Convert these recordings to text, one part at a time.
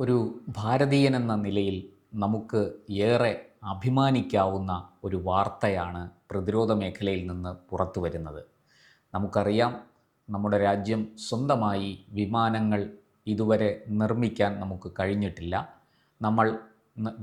ഒരു ഭാരതീയനെന്ന നിലയിൽ നമുക്ക് ഏറെ അഭിമാനിക്കാവുന്ന ഒരു വാർത്തയാണ് പ്രതിരോധ മേഖലയിൽ നിന്ന് പുറത്തു വരുന്നത്. നമുക്കറിയാം, നമ്മുടെ രാജ്യം സ്വന്തമായി വിമാനങ്ങൾ ഇതുവരെ നിർമ്മിക്കാൻ നമുക്ക് കഴിഞ്ഞിട്ടില്ല.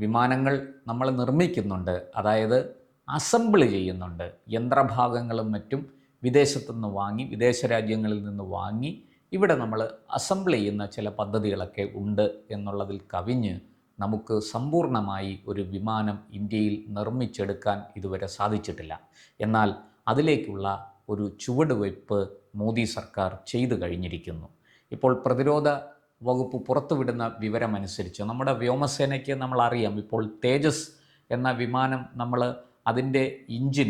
വിമാനങ്ങൾ നമ്മൾ നിർമ്മിക്കുന്നുണ്ട്, അതായത് അസംബിൾ ചെയ്യുന്നുണ്ട്. യന്ത്രഭാഗങ്ങളും മറ്റും വിദേശത്തുനിന്ന് വാങ്ങി, വിദേശ രാജ്യങ്ങളിൽ നിന്ന് വാങ്ങി ഇവിടെ നമ്മൾ അസംബിൾ ചെയ്യുന്ന ചില പദ്ധതികളൊക്കെ ഉണ്ട് എന്നുള്ളതിൽ കവിഞ്ഞ് നമുക്ക് സമ്പൂർണ്ണമായി ഒരു വിമാനം ഇന്ത്യയിൽ നിർമ്മിച്ചെടുക്കാൻ ഇതുവരെ സാധിച്ചിട്ടില്ല. എന്നാൽ അതിലേക്കുള്ള ഒരു ചുവടുവയ്പ് മോദി സർക്കാർ ചെയ്തു കഴിഞ്ഞിരിക്കുന്നു. ഇപ്പോൾ പ്രതിരോധ വകുപ്പ് പുറത്തുവിടുന്ന വിവരമനുസരിച്ച് നമ്മുടെ വ്യോമസേനയ്ക്ക് നമ്മളറിയാം, ഇപ്പോൾ തേജസ് എന്ന വിമാനം അതിൻ്റെ എഞ്ചിൻ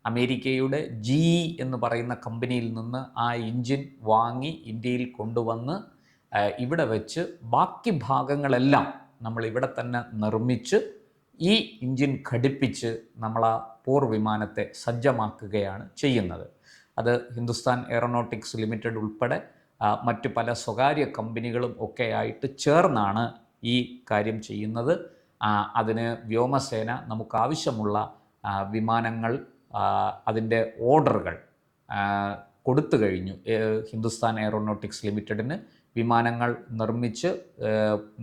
അമേരിക്കയുടെ GE എന്ന് പറയുന്ന കമ്പനിയിൽ നിന്ന് ആ എഞ്ചിൻ വാങ്ങി ഇന്ത്യയിൽ കൊണ്ടുവന്ന് ഇവിടെ വെച്ച് ബാക്കി ഭാഗങ്ങളെല്ലാം നമ്മൾ ഇവിടെ തന്നെ നിർമ്മിച്ച് ഈ എഞ്ചിൻ ഘടിപ്പിച്ച് നമ്മൾ ആ പോർ വിമാനത്തെ സജ്ജമാക്കുകയാണ് ചെയ്യുന്നത്. അത് ഹിന്ദുസ്ഥാൻ എയറോനോട്ടിക്സ് ലിമിറ്റഡ് ഉൾപ്പെടെ മറ്റു പല സ്വകാര്യ കമ്പനികളും ഒക്കെ ആയിട്ട് ചേർന്നാണ് ഈ കാര്യം ചെയ്യുന്നത്. അതിന് വ്യോമസേന നമുക്കാവശ്യമുള്ള വിമാനങ്ങൾ അതിൻ്റെ ഓർഡറുകൾ കൊടുത്തു കഴിഞ്ഞു. ഹിന്ദുസ്ഥാൻ എയറോനോട്ടിക്സ് ലിമിറ്റഡിന് വിമാനങ്ങൾ നിർമ്മിച്ച്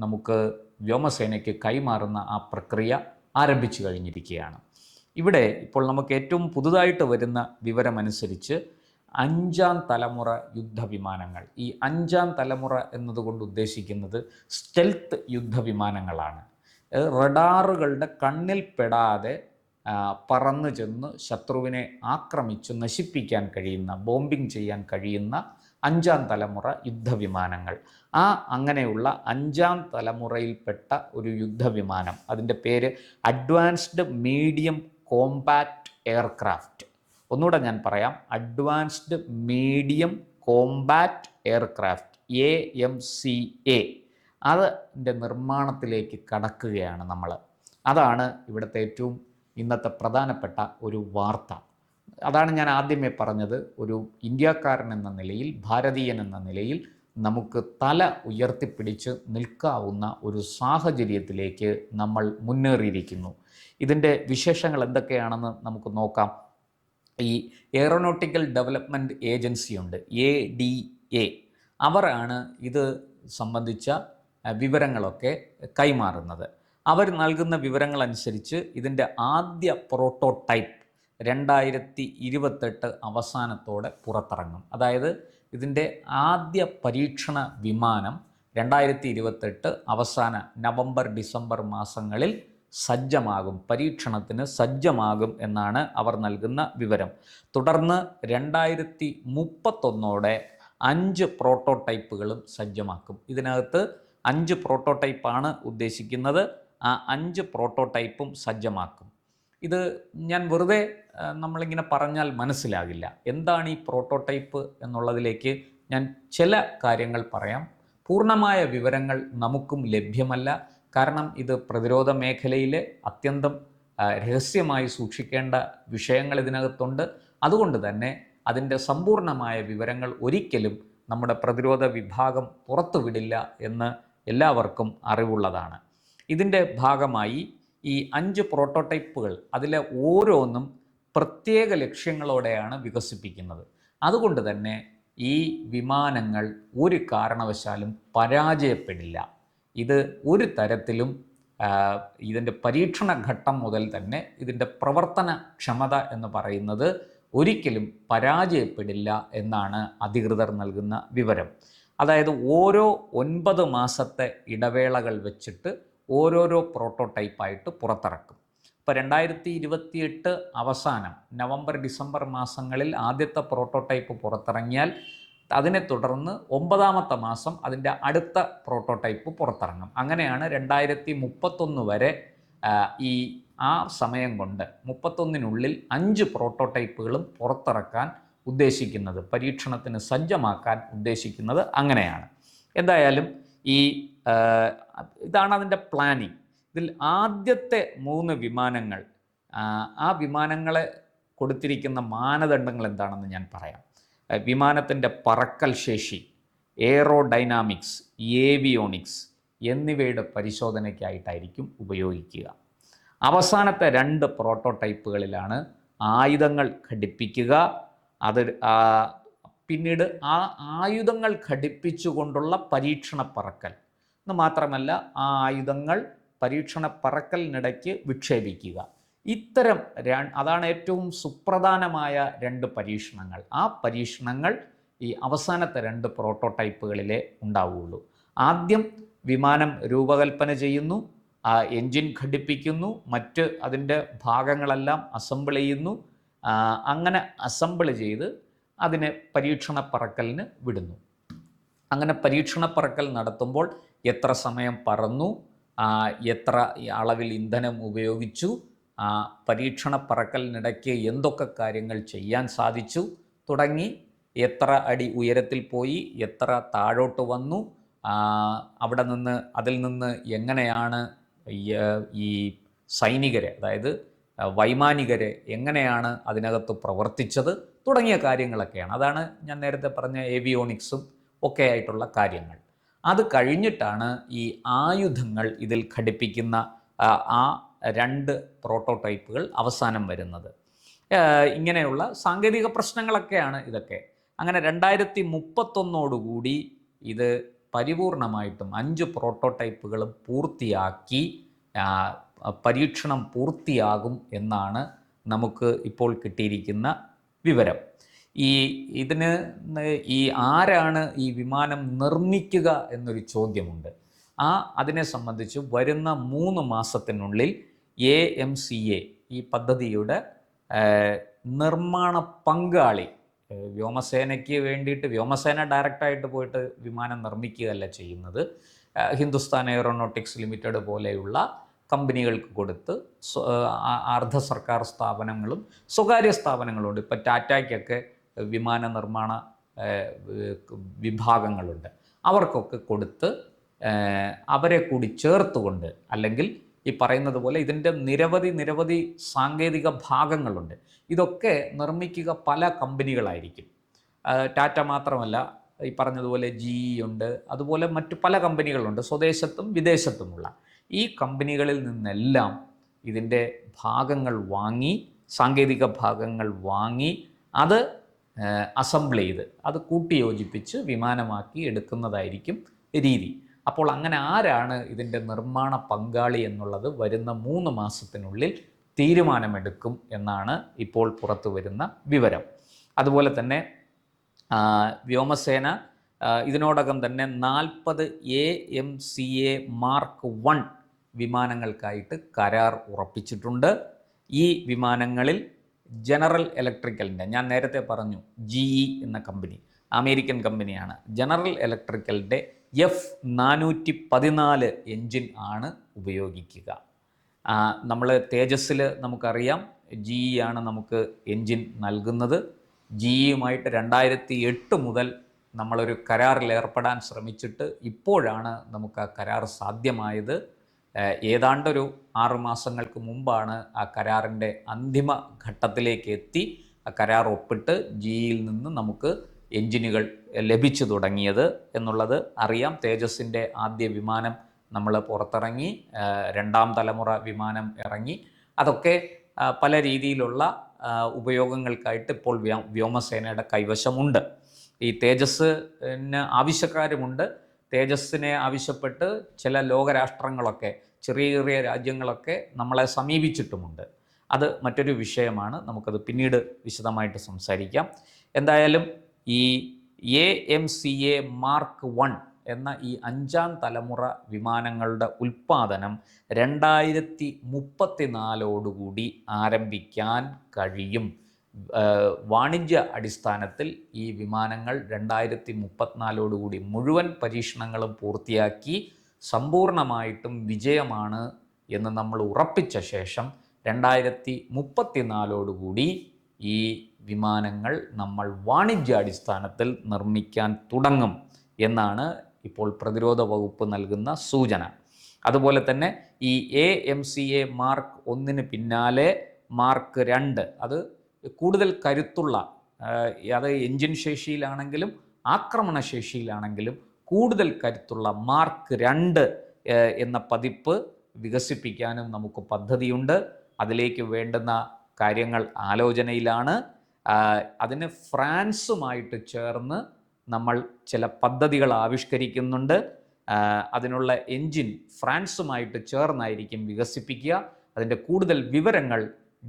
നമുക്ക് വ്യോമസേനയ്ക്ക് കൈമാറുന്ന ആ പ്രക്രിയ ആരംഭിച്ചു കഴിഞ്ഞിരിക്കുകയാണ്. ഇവിടെ ഇപ്പോൾ നമുക്ക് ഏറ്റവും പുതുതായിട്ട് വരുന്ന വിവരമനുസരിച്ച് 5ാം തലമുറ യുദ്ധവിമാനങ്ങൾ, ഈ 5ാം തലമുറ എന്നതുകൊണ്ട് ഉദ്ദേശിക്കുന്നത് സ്റ്റെൽത്ത് യുദ്ധവിമാനങ്ങളാണ്. റഡാറുകളുടെ കണ്ണിൽ പെടാതെ പറന്നു ചെന്ന് ശത്രുവിനെ ആക്രമിച്ച് നശിപ്പിക്കാൻ കഴിയുന്ന, ബോംബിംഗ് ചെയ്യാൻ കഴിയുന്ന 5ാം തലമുറ യുദ്ധവിമാനങ്ങൾ. അങ്ങനെയുള്ള 5ാം തലമുറയിൽപ്പെട്ട ഒരു യുദ്ധവിമാനം, അതിൻ്റെ പേര് അഡ്വാൻസ്ഡ് മീഡിയം കോമ്പാറ്റ് എയർക്രാഫ്റ്റ്. ഒന്നുകൂടെ ഞാൻ പറയാം, advanced medium Kombat aircraft, AMCA. അതിൻ്റെ നിർമ്മാണത്തിലേക്ക് കടക്കുകയാണ് നമ്മൾ. അതാണ് ഇവിടുത്തെ ഏറ്റവും ഇന്നത്തെ പ്രധാനപ്പെട്ട ഒരു വാർത്ത. അതാണ് ഞാൻ ആദ്യമേ പറഞ്ഞത്, ഒരു ഇന്ത്യക്കാരൻ എന്ന നിലയിൽ, ഭാരതീയൻ എന്ന നിലയിൽ നമുക്ക് തല ഉയർത്തിപ്പിടിച്ച് നിൽക്കാവുന്ന ഒരു സാഹചര്യത്തിലേക്ക് നമ്മൾ മുന്നേറിയിരിക്കുന്നു. ഇതിൻ്റെ വിശേഷങ്ങൾ എന്തൊക്കെയാണെന്ന് നമുക്ക് നോക്കാം. ഈ എയറോനോട്ടിക്കൽ ഡെവലപ്മെൻറ്റ് ഏജൻസി ഉണ്ട്, ADA. അവരാണ് ഇത് സംബന്ധിച്ച വിവരങ്ങളൊക്കെ കൈമാറുന്നത്. അവർ നൽകുന്ന വിവരങ്ങളനുസരിച്ച് ഇതിൻ്റെ ആദ്യ പ്രോട്ടോടൈപ്പ് 2028 അവസാനത്തോടെ പുറത്തിറങ്ങും. അതായത് ഇതിൻ്റെ ആദ്യ പരീക്ഷണ വിമാനം 2028 അവസാന നവംബർ ഡിസംബർ മാസങ്ങളിൽ സജ്ജമാകും, പരീക്ഷണത്തിന് സജ്ജമാകും എന്നാണ് അവർ നൽകുന്ന വിവരം. തുടർന്ന് 2031 5 പ്രോട്ടോടൈപ്പുകളും സജ്ജമാക്കും. ഇതിനകത്ത് 5 പ്രോട്ടോടൈപ്പാണ് ഉദ്ദേശിക്കുന്നത്. ആ 5 പ്രോട്ടോടൈപ്പും സജ്ജമാക്കും. ഇത് ഞാൻ വെറുതെ നമ്മളിങ്ങനെ പറഞ്ഞാൽ മനസ്സിലാകില്ല. എന്താണ് ഈ പ്രോട്ടോടൈപ്പ് എന്നുള്ളതിലേക്ക് ഞാൻ ചില കാര്യങ്ങൾ പറയാം. പൂർണ്ണമായ വിവരങ്ങൾ നമുക്കും ലഭ്യമല്ല. കാരണം ഇത് പ്രതിരോധ മേഖലയിലെ അത്യന്തം രഹസ്യമായി സൂക്ഷിക്കേണ്ട വിഷയങ്ങൾ ഇതിനകത്തുണ്ട്. അതുകൊണ്ട് തന്നെ അതിൻ്റെ സമ്പൂർണ്ണമായ വിവരങ്ങൾ ഒരിക്കലും നമ്മുടെ പ്രതിരോധ വിഭാഗം പുറത്തുവിടില്ല എന്ന് എല്ലാവർക്കും അറിവുള്ളതാണ്. ഇതിൻ്റെ ഭാഗമായി ഈ 5 പ്രോട്ടോടൈപ്പുകൾ, അതിലെ ഓരോന്നും പ്രത്യേക ലക്ഷ്യങ്ങളോടെയാണ് വികസിപ്പിക്കുന്നത്. അതുകൊണ്ട് തന്നെ ഈ വിമാനങ്ങൾ ഒരു കാരണവശാലും പരാജയപ്പെടില്ല. ഇത് ഒരു തരത്തിലും ഇതിൻ്റെ പരീക്ഷണ ഘട്ടം മുതൽ തന്നെ ഇതിൻ്റെ പ്രവർത്തന ക്ഷമത എന്ന് പറയുന്നത് ഒരിക്കലും പരാജയപ്പെടില്ല എന്നാണ് അധികൃതർ നൽകുന്ന വിവരം. അതായത് ഓരോ 9 മാസത്തെ ഇടവേളകൾ വെച്ചിട്ട് ഓരോരോ പ്രോട്ടോടൈപ്പായിട്ട് പുറത്തിറക്കും. ഇപ്പോൾ 2028 അവസാനം നവംബർ ഡിസംബർ മാസങ്ങളിൽ ആദ്യത്തെ പ്രോട്ടോടൈപ്പ് പുറത്തിറങ്ങിയാൽ അതിനെ തുടർന്ന് 9ാമത്തെ മാസം അതിൻ്റെ അടുത്ത പ്രോട്ടോടൈപ്പ് പുറത്തിറങ്ങും. അങ്ങനെയാണ് 2031 വരെ ആ സമയം കൊണ്ട് 31-നുള്ളിൽ 5 പ്രോട്ടോടൈപ്പുകളും പുറത്തിറക്കാൻ ഉദ്ദേശിക്കുന്നത്, പരീക്ഷണത്തിന് സജ്ജമാക്കാൻ ഉദ്ദേശിക്കുന്നത് അങ്ങനെയാണ്. എന്തായാലും ഇതാണ് അതിൻ്റെ പ്ലാനിങ്. ഇതിൽ ആദ്യത്തെ 3 വിമാനങ്ങൾ, ആ വിമാനങ്ങളെ കൊടുത്തിരിക്കുന്ന മാനദണ്ഡങ്ങൾ എന്താണെന്ന് ഞാൻ പറയാം. വിമാനത്തിൻ്റെ പറക്കൽ ശേഷി, എയറോഡൈനാമിക്സ്, ഏവിയോണിക്സ്, എന്നിവയുടെ പരിശോധനയ്ക്കായിട്ടായിരിക്കും ഉപയോഗിക്കുക. അവസാനത്തെ 2 പ്രോട്ടോടൈപ്പുകളിലാണ് ആയുധങ്ങൾ ഘടിപ്പിക്കുക. അത് പിന്നീട് ആ ആയുധങ്ങൾ ഘടിപ്പിച്ചുകൊണ്ടുള്ള പരീക്ഷണ പറക്കൽ എന്ന് മാത്രമല്ല, ആ ആയുധങ്ങൾ പരീക്ഷണ പറക്കലിനിടയ്ക്ക് വിക്ഷേപിക്കുക. ഇത്തരം അതാണ് ഏറ്റവും സുപ്രധാനമായ 2 പരീക്ഷണങ്ങൾ. ആ പരീക്ഷണങ്ങൾ ഈ അവസാനത്തെ 2 പ്രോട്ടോടൈപ്പുകളിലേ ഉണ്ടാവുകയുള്ളൂ. ആദ്യം വിമാനം രൂപകൽപ്പന ചെയ്യുന്നു, എൻജിൻ ഘടിപ്പിക്കുന്നു, മറ്റ് അതിൻ്റെ ഭാഗങ്ങളെല്ലാം അസംബിൾ ചെയ്യുന്നു. അങ്ങനെ അസംബിൾ ചെയ്ത് അതിനെ പരീക്ഷണ പറക്കലിന് വിടുന്നു. അങ്ങനെ പരീക്ഷണ പറക്കൽ നടത്തുമ്പോൾ എത്ര സമയം പറന്നു, എത്ര അളവിൽ ഇന്ധനം ഉപയോഗിച്ചു, പരീക്ഷണ പറക്കലിനിടയ്ക്ക് എന്തൊക്കെ കാര്യങ്ങൾ ചെയ്യാൻ സാധിച്ചു തുടങ്ങി, എത്ര അടി ഉയരത്തിൽ പോയി, എത്ര താഴോട്ട് വന്നു, അതിൽ നിന്ന് എങ്ങനെയാണ് ഈ സൈനികരെ, അതായത് വൈമാനികരെ എങ്ങനെയാണ് അതിനകത്ത് പ്രവർത്തിച്ചത് തുടങ്ങിയ കാര്യങ്ങളൊക്കെയാണ്. അതാണ് ഞാൻ നേരത്തെ പറഞ്ഞ ഏവിയോണിക്സും ഒക്കെ ആയിട്ടുള്ള കാര്യങ്ങൾ. അത് കഴിഞ്ഞിട്ടാണ് ഈ ആയുധങ്ങൾ ഇതിൽ ഘടിപ്പിക്കുന്ന ആ 2 പ്രോട്ടോടൈപ്പുകൾ അവസാനം വരുന്നത്. ഇങ്ങനെയുള്ള സാങ്കേതിക പ്രശ്നങ്ങളൊക്കെയാണ് ഇതൊക്കെ. അങ്ങനെ 2031 ഇത് പരിപൂർണമായിട്ടും 5 പ്രോട്ടോടൈപ്പുകളും പൂർത്തിയാക്കി പരീക്ഷണം പൂർത്തിയാകും എന്നാണ് നമുക്ക് ഇപ്പോൾ കിട്ടിയിരിക്കുന്ന വിവരം. ആരാണ് ഈ വിമാനം നിർമ്മിക്കുക എന്നൊരു ചോദ്യമുണ്ട്. അതിനെ സംബന്ധിച്ച് വരുന്ന 3 മാസത്തിനുള്ളിൽ AMCA ഈ പദ്ധതിയുടെ നിർമ്മാണ പങ്കാളി, വ്യോമസേനയ്ക്ക് വേണ്ടിയിട്ട് വ്യോമസേന ഡയറക്റ്റായിട്ട് പോയിട്ട് വിമാനം നിർമ്മിക്കുകയല്ല ചെയ്യുന്നത്, ഹിന്ദുസ്ഥാൻ എയറോനോട്ടിക്സ് ലിമിറ്റഡ് പോലെയുള്ള കമ്പനികൾക്ക് കൊടുത്ത് അർദ്ധ സർക്കാർ സ്ഥാപനങ്ങളും സ്വകാര്യ സ്ഥാപനങ്ങളുണ്ട്. ഇപ്പോൾ ടാറ്റയ്ക്കൊക്കെ വിമാന നിർമ്മാണ വിഭാഗങ്ങളുണ്ട്. അവർക്കൊക്കെ കൊടുത്ത് അവരെ കൂടി ചേർത്തുകൊണ്ട്, അല്ലെങ്കിൽ ഈ പറയുന്നത് പോലെ ഇതിൻ്റെ നിരവധി സാങ്കേതിക ഭാഗങ്ങളുണ്ട്. ഇതൊക്കെ നിർമ്മിക്കുക പല കമ്പനികളായിരിക്കും. ടാറ്റ മാത്രമല്ല, ഈ പറഞ്ഞതുപോലെ GE ഉണ്ട്, അതുപോലെ മറ്റു പല കമ്പനികളുണ്ട്, സ്വദേശത്തും വിദേശത്തുമുള്ള. ഈ കമ്പനികളിൽ നിന്നെല്ലാം ഇതിൻ്റെ ഭാഗങ്ങൾ വാങ്ങി, സാങ്കേതിക ഭാഗങ്ങൾ വാങ്ങി, അത് അസംബിൾ ചെയ്ത് അത് കൂട്ടിയോജിപ്പിച്ച് വിമാനമാക്കി എടുക്കുന്നതായിരിക്കും രീതി. അപ്പോൾ അങ്ങനെ ആരാണ് ഇതിൻ്റെ നിർമ്മാണ പങ്കാളി എന്നുള്ളത് വരുന്ന 3 മാസത്തിനുള്ളിൽ തീരുമാനമെടുക്കും എന്നാണ് ഇപ്പോൾ പുറത്തു വരുന്ന വിവരം. അതുപോലെ തന്നെ വ്യോമസേന ഇതിനോടകം തന്നെ 40 AMCA മാർക്ക് 1 വിമാനങ്ങൾക്കായിട്ട് കരാർ ഉറപ്പിച്ചിട്ടുണ്ട്. ഈ വിമാനങ്ങളിൽ ജനറൽ ഇലക്ട്രിക്കലിൻ്റെ, ഞാൻ നേരത്തെ പറഞ്ഞു GE എന്ന കമ്പനി അമേരിക്കൻ കമ്പനിയാണ്, ജനറൽ ഇലക്ട്രിക്കലിൻ്റെ F414 എൻജിൻ ആണ് ഉപയോഗിക്കുക. നമ്മൾ തേജസ്സിൽ നമുക്കറിയാം GE ആണ് നമുക്ക് എൻജിൻ നൽകുന്നത്. GEയുമായിട്ട് 2008 മുതൽ നമ്മളൊരു കരാറിൽ ഏർപ്പെടാൻ ശ്രമിച്ചിട്ട് ഇപ്പോഴാണ് നമുക്ക് ആ കരാർ സാധ്യമായത്. ഏതാണ്ടൊരു 6 മാസങ്ങൾക്ക് മുമ്പാണ് ആ കരാറിൻ്റെ അന്തിമ ഘട്ടത്തിലേക്ക് എത്തി ആ കരാർ ഒപ്പിട്ട് GEയിൽ നിന്ന് നമുക്ക് എൻജിനുകൾ ലഭിച്ചു തുടങ്ങിയത് എന്നുള്ളത് അറിയാം. തേജസ്സിൻ്റെ ആദ്യ വിമാനം നമ്മൾ പുറത്തിറങ്ങി, 2ാം തലമുറ വിമാനം ഇറങ്ങി. അതൊക്കെ പല രീതിയിലുള്ള ഉപയോഗങ്ങൾക്കായിട്ട് ഇപ്പോൾ വ്യോമസേനയുടെ കൈവശമുണ്ട്. ഈ തേജസ്സിന് ആവശ്യക്കാരുമുണ്ട്. തേജസ്സിനെ ആവശ്യപ്പെട്ട് ചില ലോകരാഷ്ട്രങ്ങളൊക്കെ, ചെറിയ രാജ്യങ്ങളൊക്കെ നമ്മളെ സമീപിച്ചിട്ടുമുണ്ട്. അത് മറ്റൊരു വിഷയമാണ്, നമുക്കത് പിന്നീട് വിശദമായിട്ട് സംസാരിക്കാം. എന്തായാലും ഈ AMCA മാർക്ക് 1 എന്ന ഈ 5ാം തലമുറ വിമാനങ്ങളുടെ ഉൽപ്പാദനം 2034 ആരംഭിക്കാൻ കഴിയും. വാണിജ്യ അടിസ്ഥാനത്തിൽ ഈ വിമാനങ്ങൾ 2034 മുഴുവൻ പരീക്ഷണങ്ങളും പൂർത്തിയാക്കി സമ്പൂർണമായിട്ടും വിജയമാണ് എന്ന് നമ്മൾ ഉറപ്പിച്ച ശേഷം 2034 ഈ വിമാനങ്ങൾ നമ്മൾ വാണിജ്യാടിസ്ഥാനത്തിൽ നിർമ്മിക്കാൻ തുടങ്ങും എന്നാണ് ഇപ്പോൾ പ്രതിരോധ വകുപ്പ് നൽകുന്ന സൂചന. അതുപോലെ തന്നെ ഈ AMCA മാർക്ക് 1 പിന്നാലെ മാർക്ക് 2, അത് കൂടുതൽ കരുത്തുള്ള, അത് എൻജിൻ ശേഷിയിലാണെങ്കിലും ആക്രമണ ശേഷിയിലാണെങ്കിലും കൂടുതൽ കരുത്തുള്ള മാർക്ക് 2 എന്ന പതിപ്പ് വികസിപ്പിക്കാനും നമുക്ക് പദ്ധതിയുണ്ട്. അതിലേക്ക് വേണ്ടുന്ന കാര്യങ്ങൾ ആലോചനയിലാണ്. അതിന് ഫ്രാൻസുമായിട്ട് ചേർന്ന് നമ്മൾ ചില പദ്ധതികൾ ആവിഷ്കരിക്കുന്നുണ്ട്. അതിനുള്ള എൻജിൻ ഫ്രാൻസുമായിട്ട് ചേർന്നായിരിക്കും വികസിപ്പിക്കുക. അതിൻ്റെ കൂടുതൽ വിവരങ്ങൾ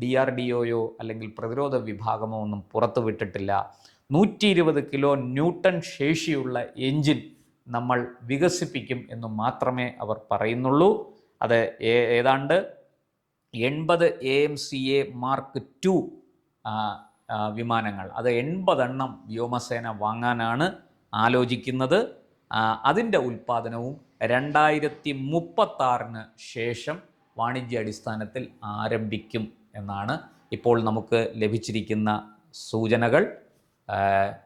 DRDOയോ അല്ലെങ്കിൽ പ്രതിരോധ വിഭാഗമോ ഒന്നും പുറത്തുവിട്ടിട്ടില്ല. 120 കിലോ ന്യൂട്ടൺ ശേഷിയുള്ള എൻജിൻ നമ്മൾ വികസിപ്പിക്കും എന്ന് മാത്രമേ അവർ പറയുന്നുള്ളൂ. അത് ഏതാണ്ട് 80 AMCA Mark II വിമാനങ്ങൾ, അത് 80 എണ്ണം വ്യോമസേന വാങ്ങാനാണ് ആലോചിക്കുന്നത്. അതിൻ്റെ ഉൽപ്പാദനവും 2036 ശേഷം വാണിജ്യാടിസ്ഥാനത്തിൽ ആരംഭിക്കും എന്നാണ് ഇപ്പോൾ നമുക്ക് ലഭിച്ചിരിക്കുന്ന സൂചനകൾ.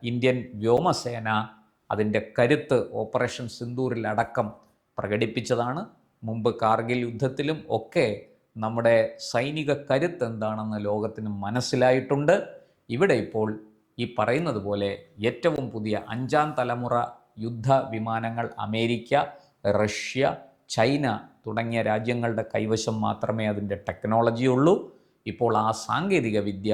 ഇന്ത്യൻ വ്യോമസേന അതിൻ്റെ കരുത്ത് ഓപ്പറേഷൻ സിന്ദൂരിലടക്കം പ്രകടിപ്പിച്ചതാണ്. മുമ്പ് കാർഗിൽ യുദ്ധത്തിലും ഒക്കെ നമ്മുടെ സൈനിക കരുത്ത് എന്താണെന്ന് ലോകത്തിന് മനസ്സിലായിട്ടുണ്ട്. ഇവിടെ ഇപ്പോൾ ഈ പറയുന്നത് പോലെ ഏറ്റവും പുതിയ 5ാം തലമുറ യുദ്ധ വിമാനങ്ങൾ അമേരിക്ക, റഷ്യ, ചൈന തുടങ്ങിയ രാജ്യങ്ങളുടെ കൈവശം മാത്രമേ അതിൻ്റെ ടെക്നോളജി ഉള്ളൂ. ഇപ്പോൾ ആ സാങ്കേതിക വിദ്യ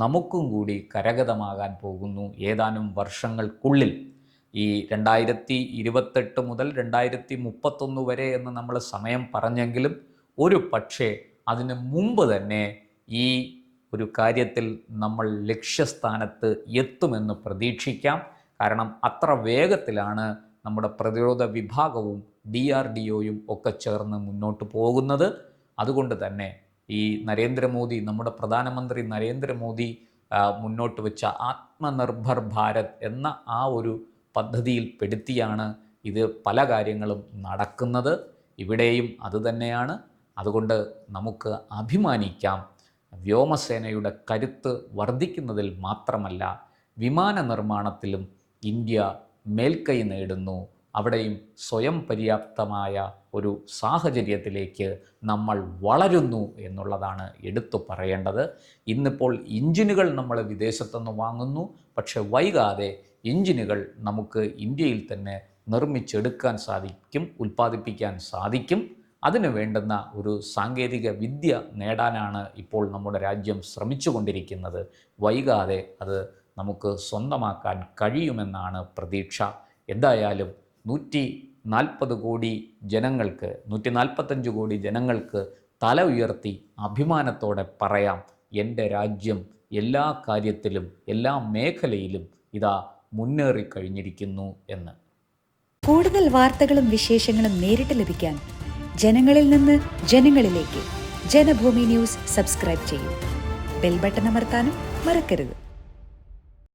നമുക്കും കൂടി കരഗതമാകാൻ പോകുന്നു ഏതാനും വർഷങ്ങൾക്കുള്ളിൽ. ഈ 2028 മുതൽ 2031 വരെ എന്ന് നമ്മൾ സമയം പറഞ്ഞെങ്കിലും ഒരു പക്ഷേ അതിന് മുമ്പ് തന്നെ ഈ ഒരു കാര്യത്തിൽ നമ്മൾ ലക്ഷ്യസ്ഥാനത്ത് എത്തുമെന്ന് പ്രതീക്ഷിക്കാം. കാരണം അത്ര വേഗത്തിലാണ് നമ്മുടെ പ്രതിരോധ വിഭാഗവും DRDOയും ഒക്കെ ചേർന്ന് മുന്നോട്ട് പോകുന്നത്. അതുകൊണ്ട് തന്നെ ഈ നരേന്ദ്രമോദി, നമ്മുടെ പ്രധാനമന്ത്രി നരേന്ദ്രമോദി മുന്നോട്ട് വെച്ച ആത്മനിർഭർ ഭാരത് എന്ന ആ ഒരു പദ്ധതിയിൽ പെടുത്തിയാണ് ഇത് പല കാര്യങ്ങളും നടക്കുന്നത്. ഇവിടെയും അതുതന്നെയാണ്. അതുകൊണ്ട് നമുക്ക് അഭിമാനിക്കാം. വ്യോമസേനയുടെ കരുത്ത് വർദ്ധിക്കുന്നതിൽ മാത്രമല്ല, വിമാന നിർമ്മാണത്തിലും ഇന്ത്യ മേൽക്കൈ നേടുന്നു. അവിടെയും സ്വയം പര്യാപ്തമായ ഒരു സാഹചര്യത്തിലേക്ക് നമ്മൾ വളരുന്നു എന്നുള്ളതാണ് എടുത്തു പറയേണ്ടത്. ഇന്നിപ്പോൾ എഞ്ചിനുകൾ നമ്മൾ വിദേശത്തുനിന്ന് വാങ്ങുന്നു. പക്ഷെ വൈകാതെ എഞ്ചിനുകൾ നമുക്ക് ഇന്ത്യയിൽ തന്നെ നിർമ്മിച്ചെടുക്കാൻ സാധിക്കും, ഉൽപ്പാദിപ്പിക്കാൻ സാധിക്കും. അതിനു വേണ്ടുന്ന ഒരു സാങ്കേതിക വിദ്യ നേടാനാണ് ഇപ്പോൾ നമ്മുടെ രാജ്യം ശ്രമിച്ചുകൊണ്ടിരിക്കുന്നത്. വൈകാതെ അത് നമുക്ക് സ്വന്തമാക്കാൻ കഴിയുമെന്നാണ് പ്രതീക്ഷ. എന്തായാലും 140 കോടി ജനങ്ങൾക്ക്, 145 കോടി ജനങ്ങൾക്ക് തല ഉയർത്തി അഭിമാനത്തോടെ പറയാം, എൻ്റെ രാജ്യം എല്ലാ കാര്യത്തിലും എല്ലാ മേഖലയിലും ഇതാ മുന്നേറിക്കഴിഞ്ഞിരിക്കുന്നു എന്ന്. കൂടുതൽ വാർത്തകളും വിശേഷങ്ങളും നേരിട്ട് ലഭിക്കാൻ ജനങ്ങളിൽ നിന്ന് ജനങ്ങളിലേക്ക് ജനഭൂമി ന്യൂസ് സബ്സ്ക്രൈബ് ചെയ്യൂ. ബെൽ ബട്ടൺ അമർത്താനും മറക്കരുത്.